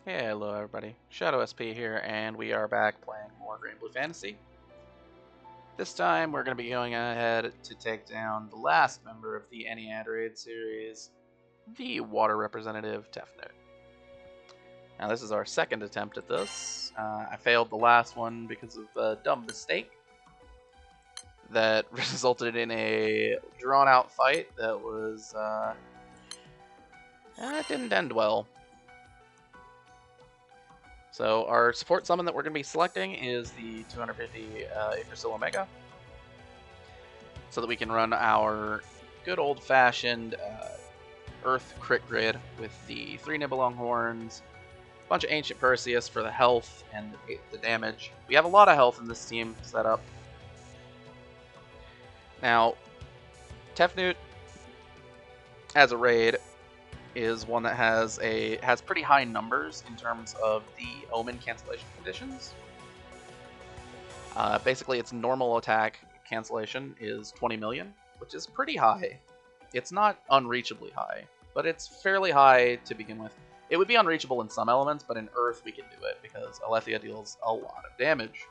Hello everybody, Shadow SP here, and we are back playing more Granblue Fantasy. This time we're going to be going ahead to take down the last member of the Ennead raid series, the Water Representative Tefnut. Now this is our second attempt at this. I failed the last one because of a dumb mistake that resulted in a drawn-out fight that was, it didn't end well. So our support summon that we're going to be selecting is the 250 Yggdrasil Omega, so that we can run our good old-fashioned Earth crit grid with the 3 Nibelung Horns, a bunch of Ancient Perseus for the health and the damage. We have a lot of health in this team set up. Now, Tefnut as a raid is one that has pretty high numbers in terms of the Omen cancellation conditions. Basically, its normal attack cancellation is 20 million, which is pretty high. It's not unreachably high, but it's fairly high to begin with. It would be unreachable in some elements, but in Earth we can do it because Alethea deals a lot of damage.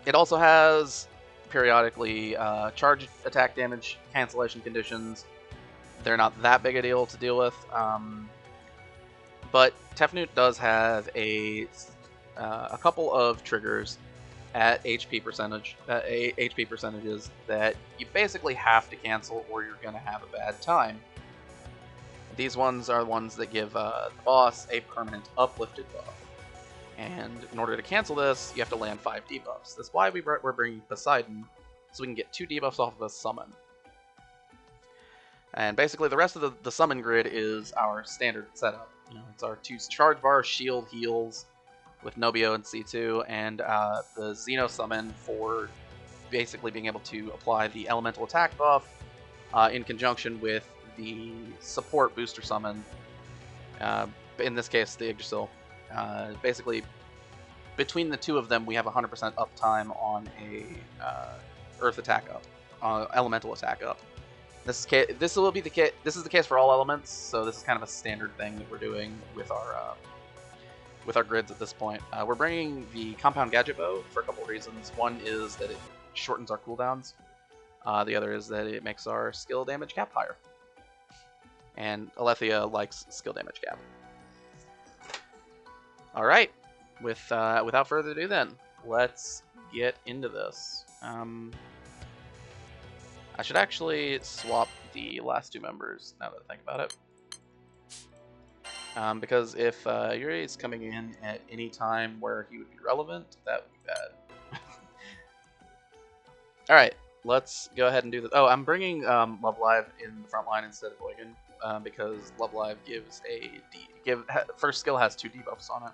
It also has periodically charge attack damage cancellation conditions. They're not that big a deal to deal with, but Tefnut does have a couple of triggers at HP percentages that you basically have to cancel or you're going to have a bad time. These ones are the ones that give the boss a permanent uplifted buff. And in order to cancel this, you have to land 5 debuffs. That's why we're bringing Poseidon, so we can get 2 debuffs off of a summon. And basically the rest of the summon grid is our standard setup. It's our 2 charge bar shield heals with Nobio and C2, and the Xeno summon for basically being able to apply the elemental attack buff in conjunction with the support booster summon, in this case the Yggdrasil. Basically, between the two of them, we have 100% uptime on a Earth attack up, elemental attack up. This is the case for all elements, so this is kind of a standard thing that we're doing with our grids at this point. We're bringing the Compound Gadget Bow for a couple of reasons. One is that it shortens our cooldowns. The other is that it makes our skill damage cap higher, and Alethea likes skill damage cap. Alright, without further ado then, let's get into this. I should actually swap the last 2 members, now that I think about it. Because if Yuri is coming in at any time where he would be relevant, that would be bad. Alright, let's go ahead and do this. Oh, I'm bringing Love Live in the front line instead of Eugen. Because Love Live gives first skill has 2 debuffs on it.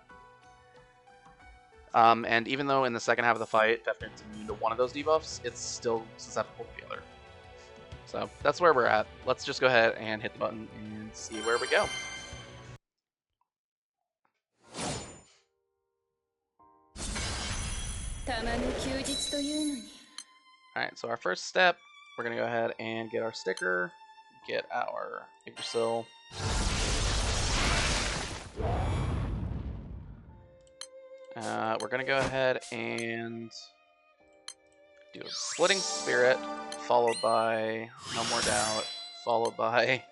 And even though in the second half of the fight, Tefnut's immune to one of those debuffs, it's still susceptible to the other. So that's where we're at. Let's just go ahead and hit the button and see where we go. Alright, so our first step, we're going to go ahead and get our sticker, get our Yggdrasil. We're going to go ahead and do a Splitting Spirit, followed by No More Doubt, followed by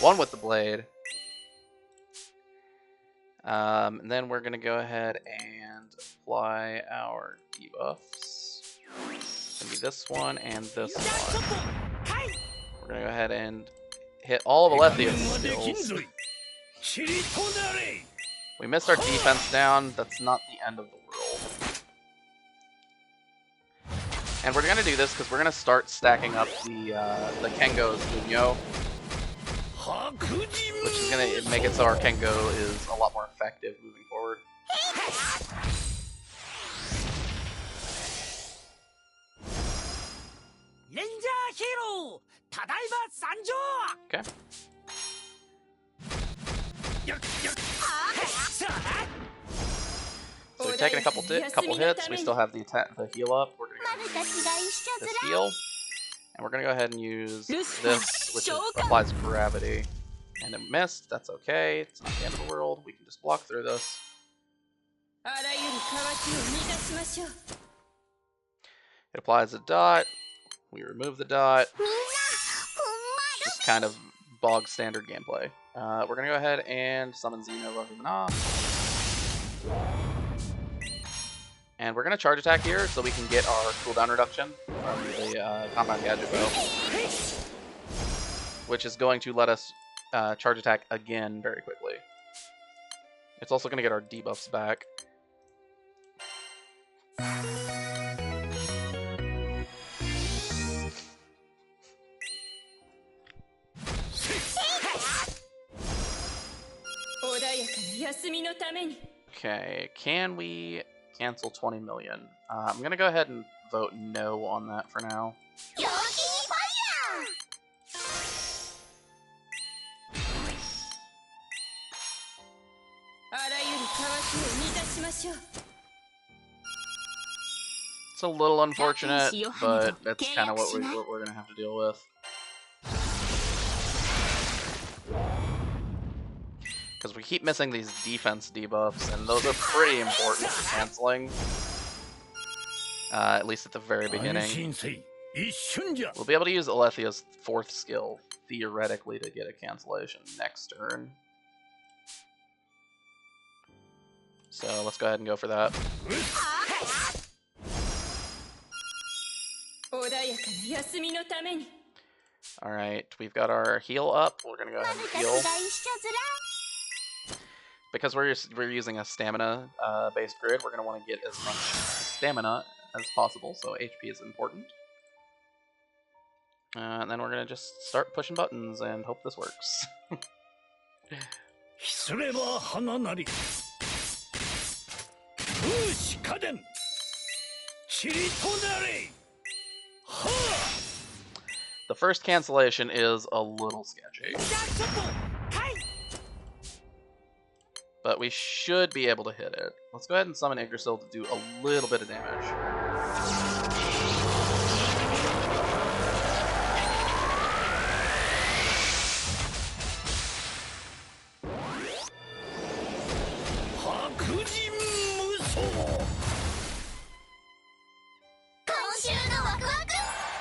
one with the Blade. And then we're going to go ahead and apply our debuffs. It's going to be this one and this one. We're going to go ahead and hit all of Alethea's skills. We missed our defense down. That's not the end of the world. And we're going to do this because we're going to start stacking up the Kengo's Bunyo, which is going to make it so our Kengo is a lot more effective moving forward. Okay. So we've taken a couple hits. We still have the heal up. We're gonna go this heal, and we're gonna go ahead and use this, which applies gravity. And it missed. That's okay. It's not the end of the world. We can just block through this. It applies a dot. We remove the dot. Just kind of bog standard gameplay. We're going to go ahead and summon Xeno Humana. And we're going to charge attack here so we can get our cooldown reduction from the Compound Gadget Bow, which is going to let us charge attack again very quickly. It's also going to get our debuffs back. Okay, can we cancel 20 million? I'm going to go ahead and vote no on that for now. It's a little unfortunate, but that's kind of what we're going to have to deal with. Because we keep missing these defense debuffs, and those are pretty important for canceling. At least at the very beginning. We'll be able to use Alethia's 4th skill, theoretically, to get a cancellation next turn. So let's go ahead and go for that. Alright, we've got our heal up. We're going to go ahead and heal. Because we're using a stamina based grid, we're going to want to get as much stamina as possible, so HP is important. And then we're going to just start pushing buttons and hope this works. The first cancellation is a little sketchy. But we should be able to hit it. Let's go ahead and summon Yggdrasil to do a little bit of damage.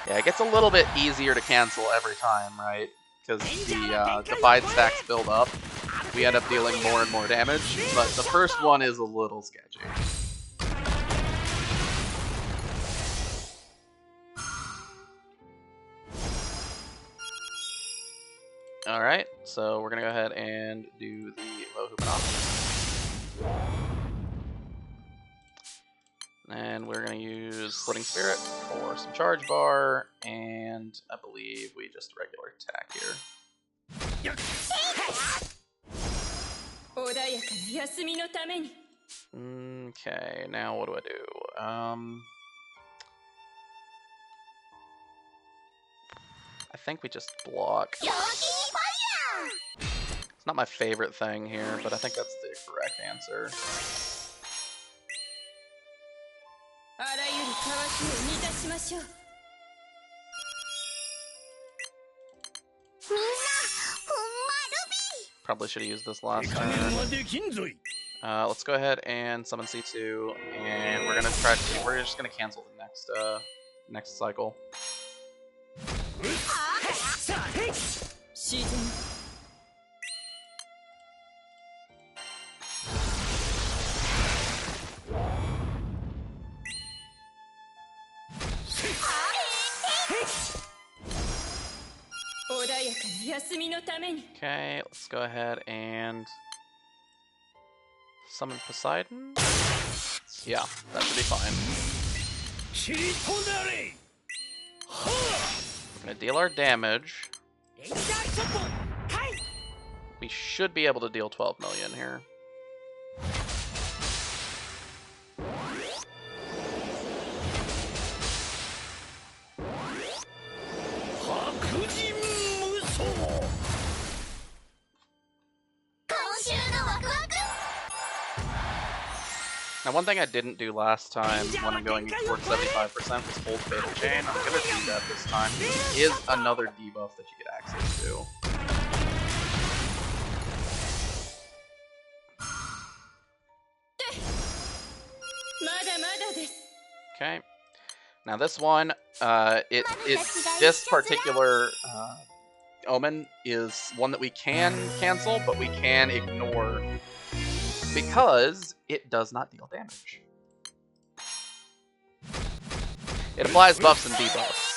Yeah, it gets a little bit easier to cancel every time, right? Because the Defied stacks build up. We end up dealing more and more damage, but the first one is a little sketchy. Alright, so we're going to go ahead and do the Vohupana. And we're going to use Splitting Spirit for some charge bar, and I believe we just regular attack here. Okay, now what do I do? I think we just block. It's not my favorite thing here, but I think that's the correct answer. Probably should have used this last turn. Let's go ahead and summon C2, and we're just gonna cancel the next cycle. Okay, let's go ahead and summon Poseidon. Yeah, that should be fine. We're gonna deal our damage. We should be able to deal 12 million here. Now, one thing I didn't do last time when I'm going towards 75% was hold Fatal Chain. I'm going to do that this time. There is another debuff that you get access to. Okay. Now this one, this particular omen is one that we can cancel, but we can ignore because it does not deal damage. It applies buffs and debuffs.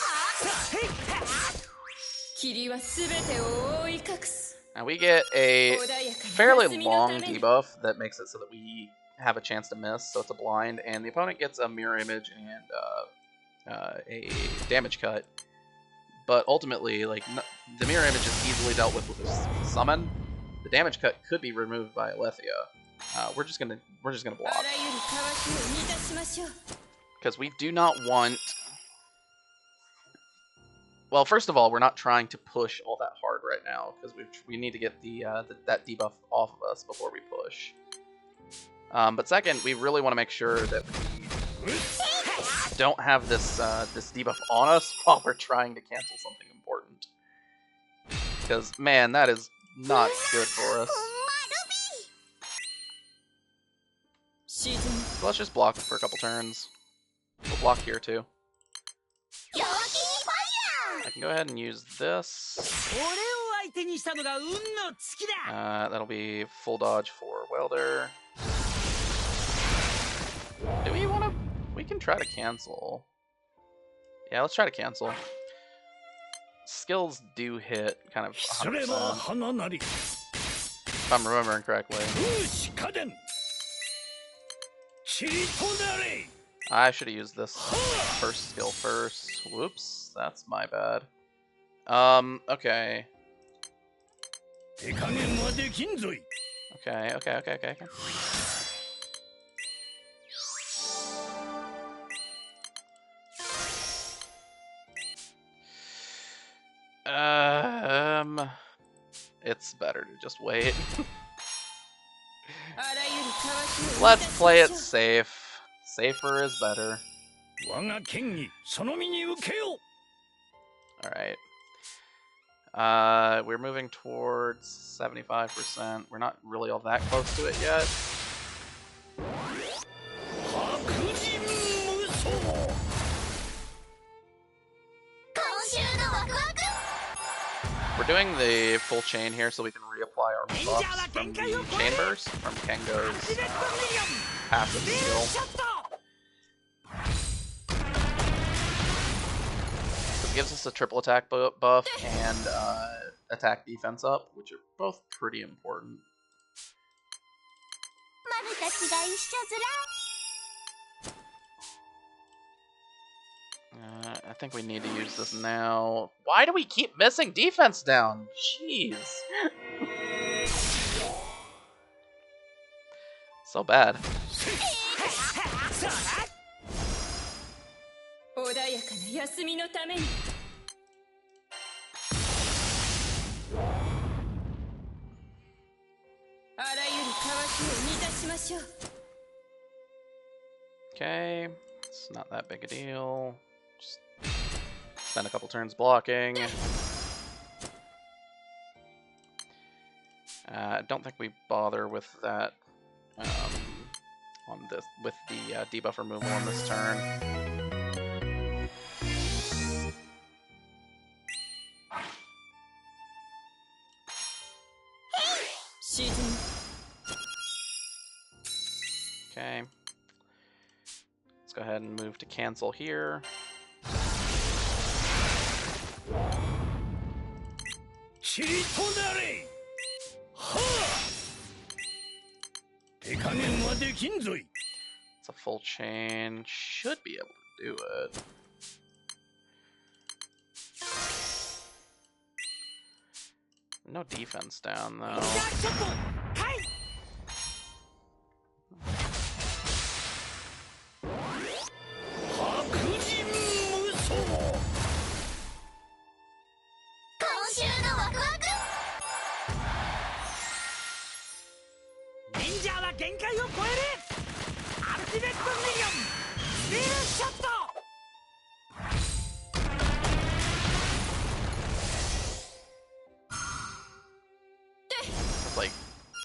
Now we get a fairly long debuff that makes it so that we have a chance to miss, so it's a blind, and the opponent gets a mirror image and a damage cut. But ultimately, like, the mirror image is easily dealt with a summon. The damage cut could be removed by Alethea. We're just gonna block because we do not want. Well, first of all, we're not trying to push all that hard right now because we need to get that debuff off of us before we push. But second, we really want to make sure that we don't have this debuff on us while we're trying to cancel something important. Because, man, that is not good for us. So let's just block for a couple turns. We'll block here too. I can go ahead and use this. That'll be full dodge for Welder. Do we want to? We can try to cancel. Yeah, let's try to cancel. Skills do hit kind of 100%. If I'm remembering correctly. I should have used this first skill first. Whoops, that's my bad. Okay. Okay. It's better to just wait. Let's play it safe. Safer is better. Alright. We're moving towards 75%. We're not really all that close to it yet. We're doing the full chain here so we can reapply our buffs from the chain burst, from Kengo's passive skill. It gives us a triple attack buff and attack defense up, which are both pretty important. I think we need to use this now. Why do we keep missing defense down? Jeez. So bad. Okay, it's not that big a deal. Just spend a couple turns blocking. I don't think we bother with that on this with the debuff removal on this turn. Okay. Let's go ahead and move to cancel here. It's a full chain. Should be able to do it. No defense down though. It's like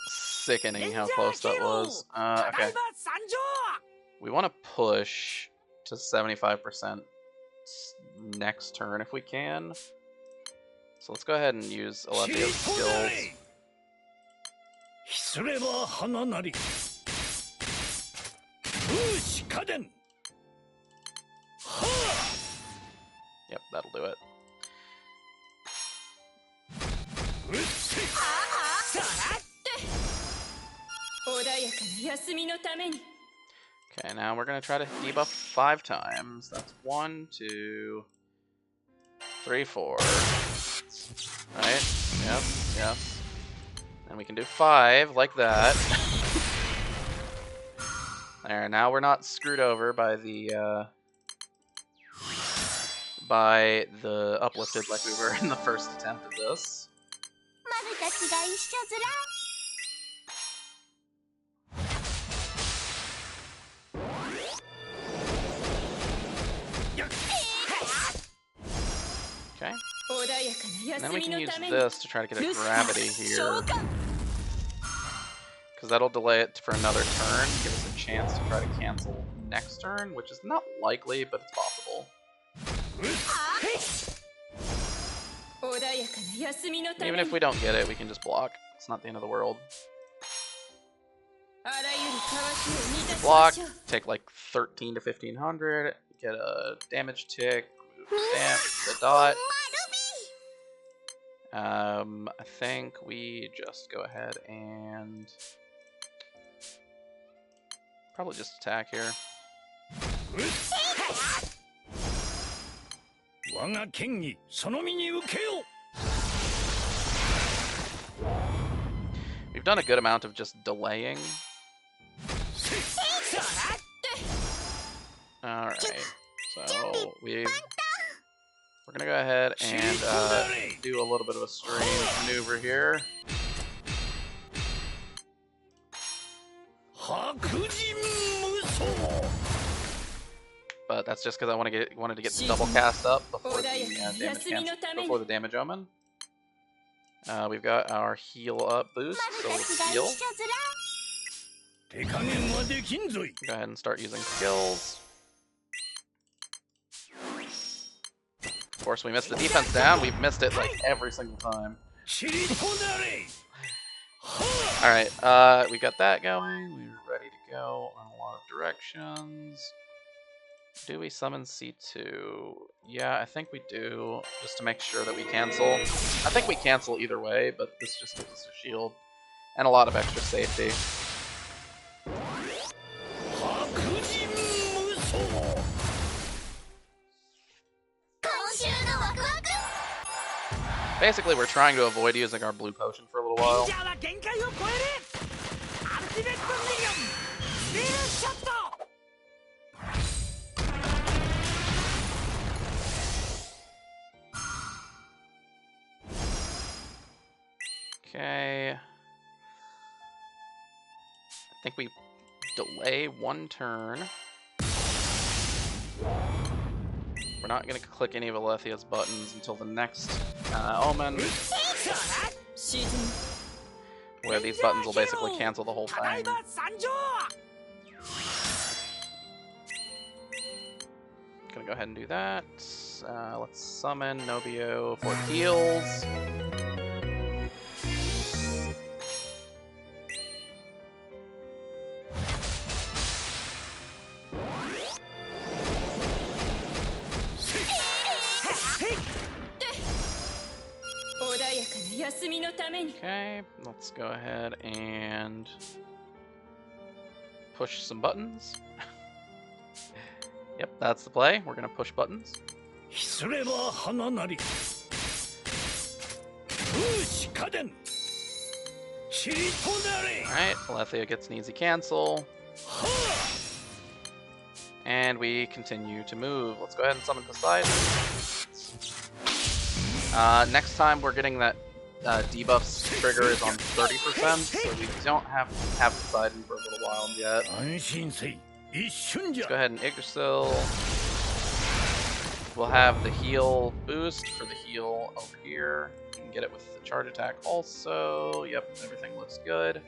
sickening how close that was. Okay. We want to push to 75% next turn if we can. So let's go ahead and use Alethea's skills. Yep, that'll do it. Okay, now we're gonna try to debuff 5 times. That's 1, 2, 3, 4. Right? Yes, yes. And we can do 5 like that. There, now we're not screwed over by the uplifted like we were in the first attempt at this. Okay. And then we can use this to try to get a gravity here. Because that'll delay it for another turn, give us a chance to try to cancel next turn, which is not likely, but it's possible. Even if we don't get it, we can just block. It's not the end of the world. Block, take like 13 to 1500, get a damage tick, stamp, the dot. I think we just go ahead and probably just attack here. We've done a good amount of just delaying. Alright, so we're gonna go ahead and do a little bit of a strange maneuver here. But that's just because I wanted to get the double cast up before the damage omen. We've got our heal up boost, so let's heal. Go ahead and start using skills. Of course, we missed the defense down. We've missed it like every single time. Alright, we got that going. We're ready to go on a lot of directions. Do we summon C2? Yeah, I think we do, just to make sure that we cancel. I think we cancel either way, but this just gives us a shield and a lot of extra safety. Basically, we're trying to avoid using our blue potion for a little while. Okay. I think we delay 1 turn. We're not going to click any of Alethea's buttons until the next omen, where these buttons will basically cancel the whole thing. Gonna go ahead and do that. Let's summon Nobio for the heals. Okay, let's go ahead and push some buttons. Yep, that's the play. We're gonna push buttons. Alright, Alethea gets an easy cancel. And we continue to move. Let's go ahead and summon Poseidon. Next time we're getting that debuffs trigger is on 30%, so we don't have Poseidon for a little while yet. Let's go ahead and Yggdrasil. We'll have the heal boost for the heal over here. We can get it with the charge attack also. Yep, everything looks good.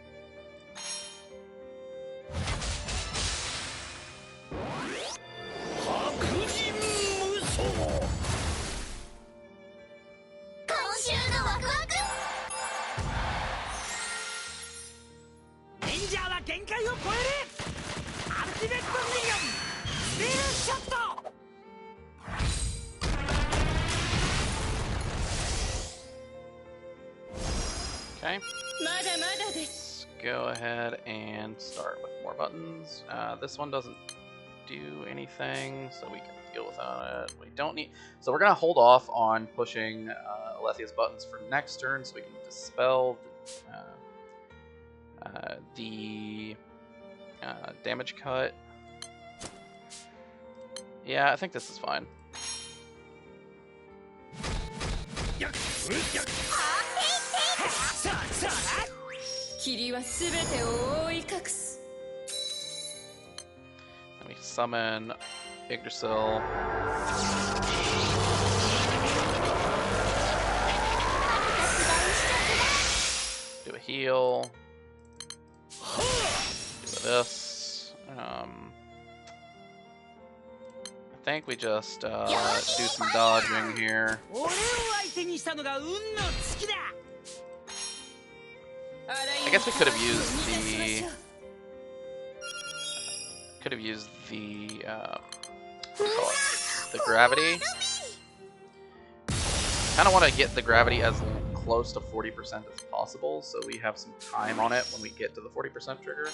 Okay. Let's go ahead and start with more buttons. This one doesn't do anything, so we can deal without it. We don't need. So we're gonna hold off on pushing Alethia's buttons for next turn, so we can dispel the damage cut. Yeah, I think this is fine. Let me summon Yggdrasil. Do a heal. Do this. I think we just do some dodging here. I guess we could have used the the gravity. Kind of want to get the gravity as close to 40% as possible, so we have some time on it when we get to the 40% trigger.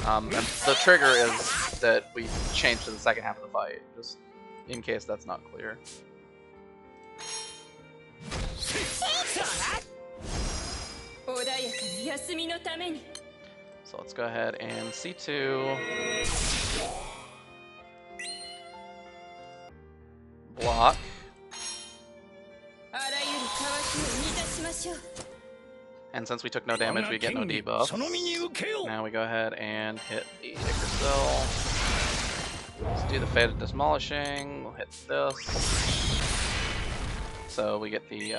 And the trigger is that we change to the second half of the fight, just in case that's not clear. So let's go ahead and C2. Block. And since we took no damage, we get no debuff. Now we go ahead and hit the Yggdrasil. Let's do the Fate of Demolishing. We'll hit this. So we get the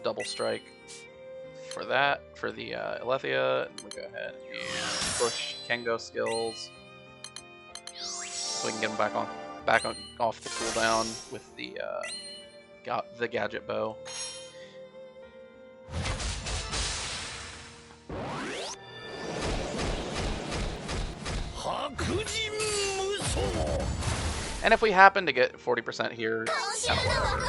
double strike for that, for the Alethia. And we go ahead and push Kengo skills so we can get him back on off the cooldown with the gadget bow. And if we happen to get 40% here, kind of whatever.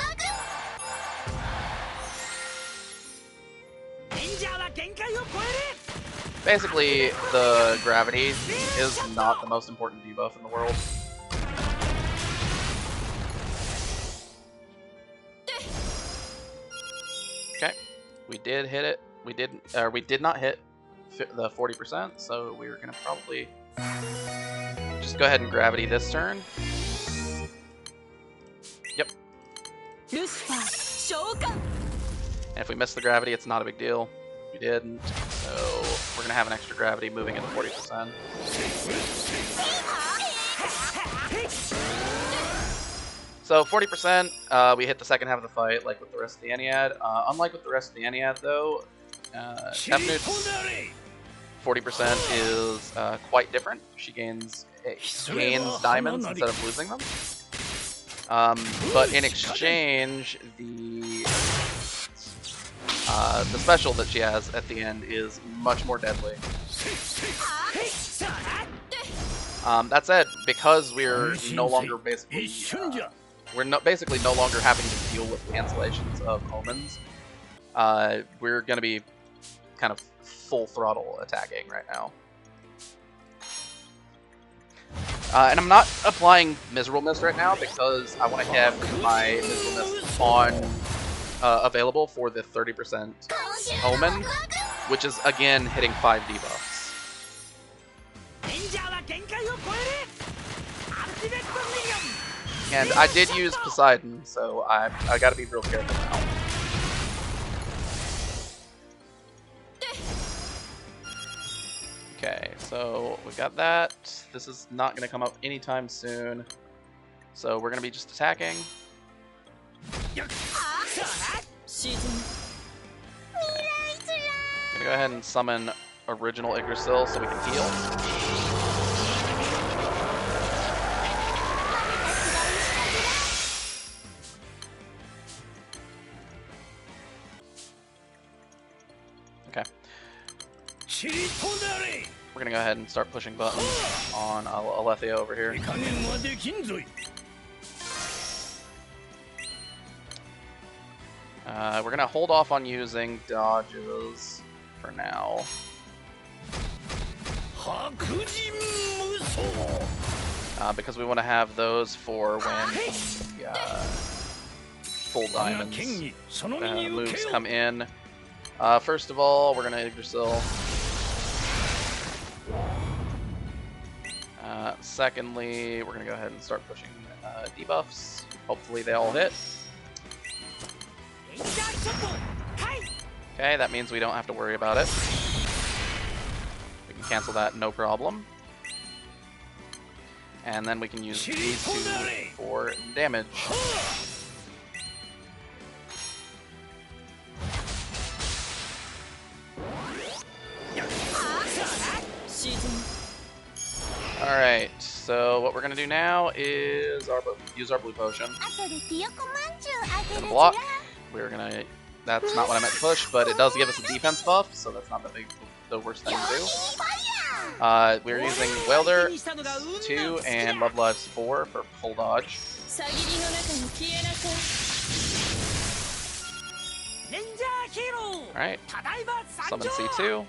Basically, the gravity is not the most important debuff in the world. Okay, we did hit it. We did not hit the 40%, so we're gonna probably just go ahead and gravity this turn. Yep. And if we miss the gravity, it's not a big deal. We didn't, so we're gonna have an extra gravity moving into 40%. So 40%, we hit the second half of the fight, like with the rest of the Ennead. Unlike with the rest of the Ennead, though, Tefnut's 40% is quite different. She gains diamonds instead of losing them. But in exchange, the special that she has at the end is much more deadly. That said, because we're no longer basically basically no longer having to deal with cancellations of omens, we're going to be kind of full throttle attacking right now. And I'm not applying Miserable Mist right now because I want to have my Miserable Mist on available for the 30% Omen, which is again hitting 5 debuffs. And I did use Poseidon, so I got to be real careful now. Okay, so we got that. This is not going to come up anytime soon, so we're going to be just attacking. Okay. I'm going to go ahead and summon original Yggdrasil so we can heal. We're gonna go ahead and start pushing buttons on Alethea over here. We're gonna hold off on using dodges for now. Because we want to have those for when the full diamonds moves come in. First of all, we're gonna Yggdrasil. Secondly, we're gonna go ahead and start pushing debuffs. Hopefully they all hit. Okay, that means we don't have to worry about it. We can cancel that, no problem. And then we can use these two for damage. Alright, so what we're going to do now is use our blue potion. Block. We're going to... That's not what I meant to push, but it does give us a defense buff, so that's not the worst thing to do. We're using Welder 2 and Love Lives 4 for full dodge. Alright, summon C2.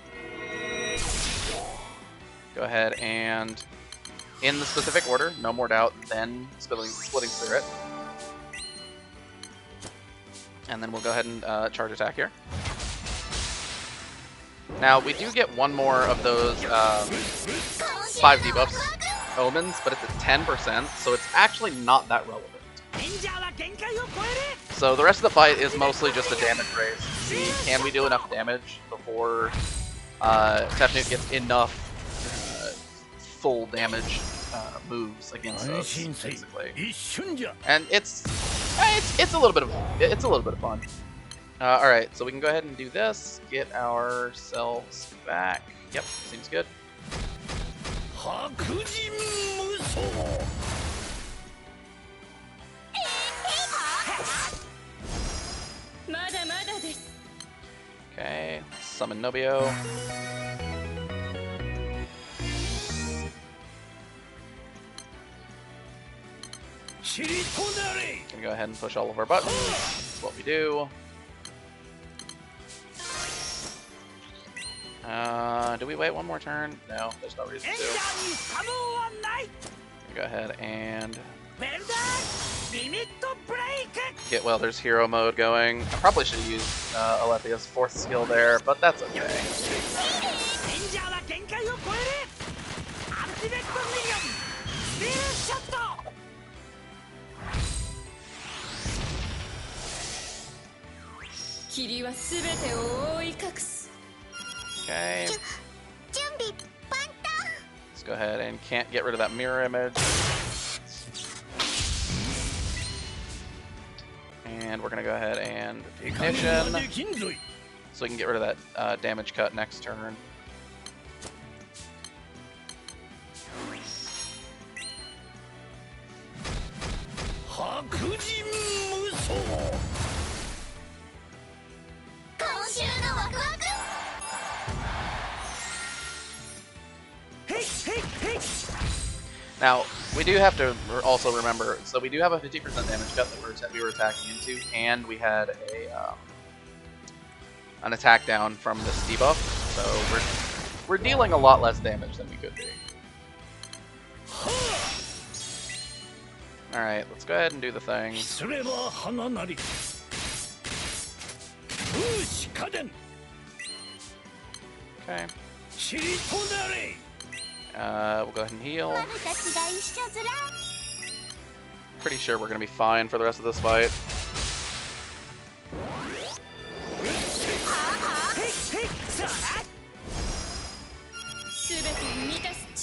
Go ahead and, in the specific order, no more doubt, then Splitting Spirit. And then we'll go ahead and charge attack here. Now, we do get one more of those 5 debuffs omens, but it's at 10%, so it's actually not that relevant. So the rest of the fight is mostly just a damage race. See, can we do enough damage before Tefnut gets enough full damage moves against us, basically. And it's a little bit of fun. All right, so we can go ahead and do this. Get ourselves back. Yep, seems good. Okay, summon Nobio. Gonna go ahead and push all of our buttons. That's what we do. Do we wait one more turn? No, there's no reason to. Go ahead and get Welder's hero mode going. I probably should have used Alethea's 4th skill there, but that's okay. Okay. Let's go ahead and can't get rid of that mirror image. And we're gonna go ahead and ignition, so we can get rid of that damage cut next turn. Now, we do have to also remember, so we do have a 50% damage cut that we were attacking into, and we had an attack down from this debuff, so we're dealing a lot less damage than we could be. Alright, let's go ahead and do the thing. Okay. We'll go ahead and heal. Pretty sure we're going to be fine for the rest of this fight.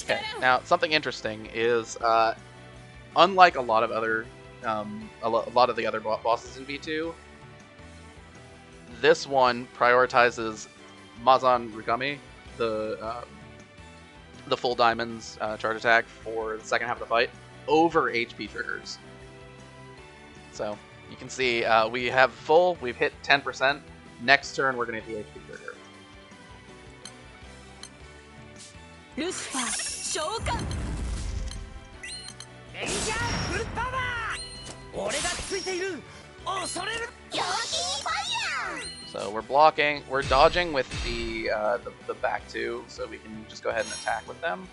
Okay, now something interesting is, unlike a lot of other, a lot of the other bosses in V2, this one prioritizes Mazan Rukami, the full diamonds charge attack for the second half of the fight, over HP triggers. So you can see we've hit 10%. Next turn we're going to hit the HP trigger. So we're blocking, we're dodging with the back two, so we can just go ahead and attack with them.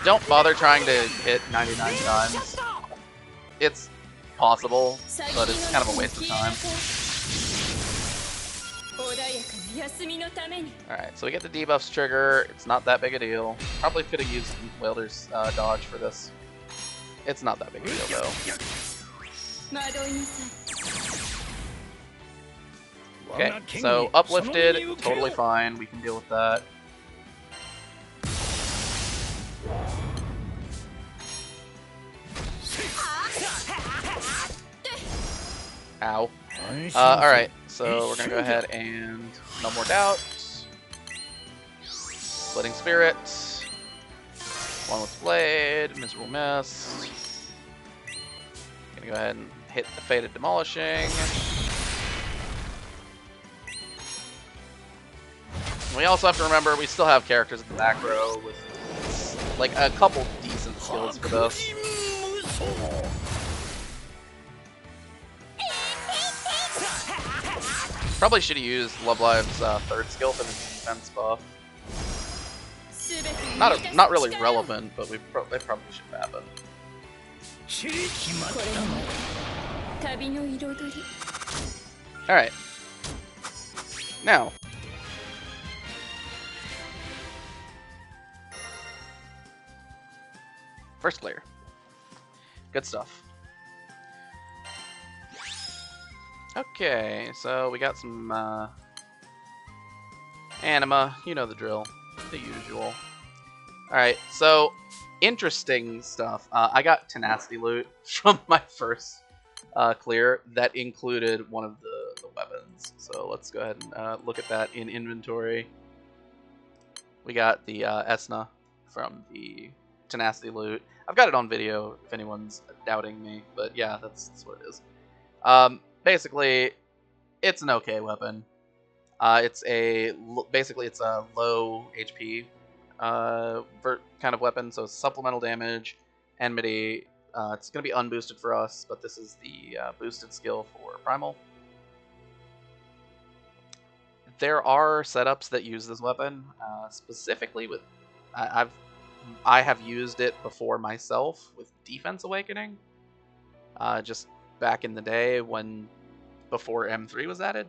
Don't bother trying to hit 99 times. It's possible, but it's kind of a waste of time. Alright, so we get the debuffs trigger. It's not that big a deal. Probably could have used Welder's dodge for this. It's not that big a deal, though. Okay, so uplifted, totally fine. We can deal with that. Ow. Alright, so we're gonna go ahead and no more doubt. Splitting Spirit. One with Blade, miserable miss. Gonna go ahead and hit the Fated Demolishing. We also have to remember we still have characters in the back row with like a couple decent skills for this. Probably should have used Love Live's third skill for the defense buff. Not really relevant, but it probably should have happened. Alright. Now. First clear. Good stuff. Okay, so we got some anima, you know the drill, the usual. Alright, so interesting stuff. I got tenacity loot from my first clear that included one of the weapons. So let's go ahead and look at that in inventory. We got the Esna from the tenacity loot. I've got it on video if anyone's doubting me, but yeah, that's what it is. Basically, it's an okay weapon. Basically it's a low HP kind of weapon, so supplemental damage, enmity. It's going to be unboosted for us, but this is the boosted skill for Primal. There are setups that use this weapon, specifically with I have used it before myself with Defense Awakening, just back in the day before M3 was added.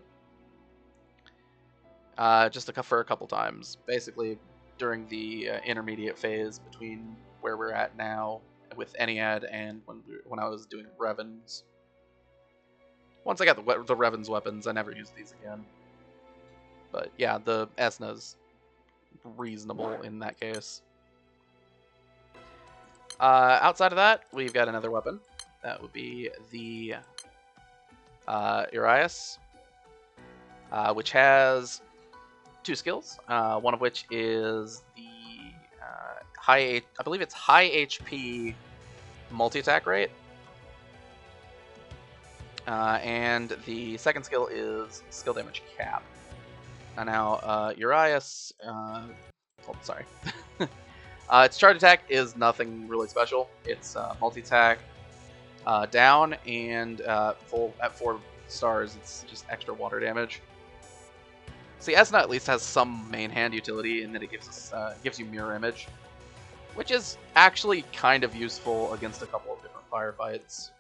Just for a couple times, basically during the intermediate phase between where we're at now with Ennead and when I was doing Revens. Once I got the Revens weapons, I never used these again. But yeah, the Esna's reasonable in that case. Outside of that, we've got another weapon. That would be the Urias, which has two skills. One of which is the I believe it's high HP multi-attack rate. And the second skill is skill damage cap. Now, Urias, sorry. Its charge attack is nothing really special. It's multi-attack down, and at 4 stars, it's just extra water damage. See, Esna at least has some main hand utility in that it gives you mirror image, which is actually kind of useful against a couple of different firefights.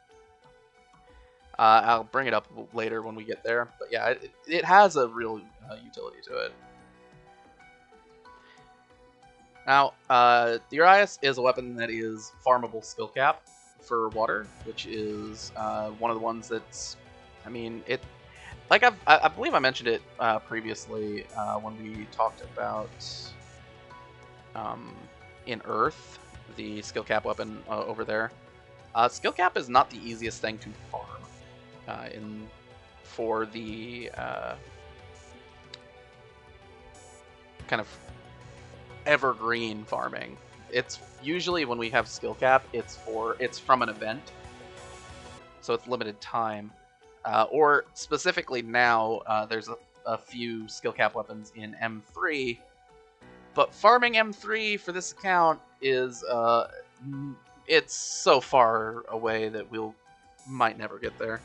I'll bring it up later when we get there, but yeah, it has a real utility to it. Now, the Urias is a weapon that is farmable skill cap for water, which is one of the ones that's, I mean, like I believe I mentioned it previously when we talked about in Earth, the skill cap weapon over there. Skill cap is not the easiest thing to farm for the kind of evergreen farming. It's usually when we have skill cap, it's from an event, so it's limited time. Or specifically now, there's a few skill cap weapons in M3 But farming M3 for this account is, it's so far away that we'll might never get there.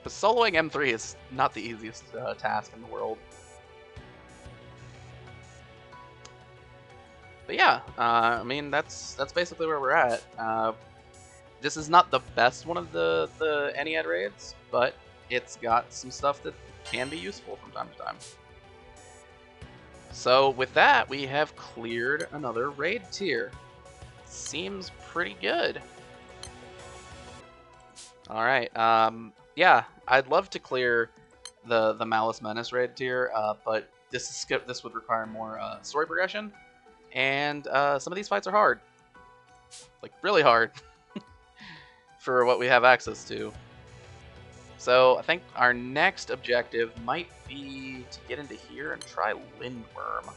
But soloing M3 is not the easiest task in the world. But yeah, I mean, that's basically where we're at. This is not the best one of the Ennead raids, but it's got some stuff that can be useful from time to time. So with that, we have cleared another raid tier. Seems pretty good. All right. Yeah, I'd love to clear the Malice Menace raid tier, but this would require more story progression, and some of these fights are hard, like really hard, for what we have access to. So I think our next objective might be to get into here and try Lindworm.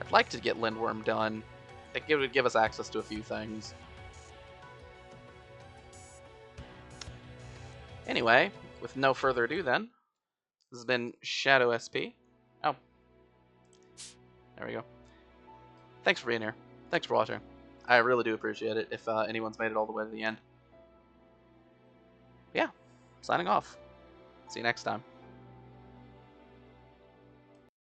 I'd like to get Lindworm done. I think it would give us access to a few things. Anyway, with no further ado then, this has been Shadow SP. Oh. There we go. Thanks for being here. Thanks for watching. I really do appreciate it if anyone's made it all the way to the end. Yeah, signing off. See you next time.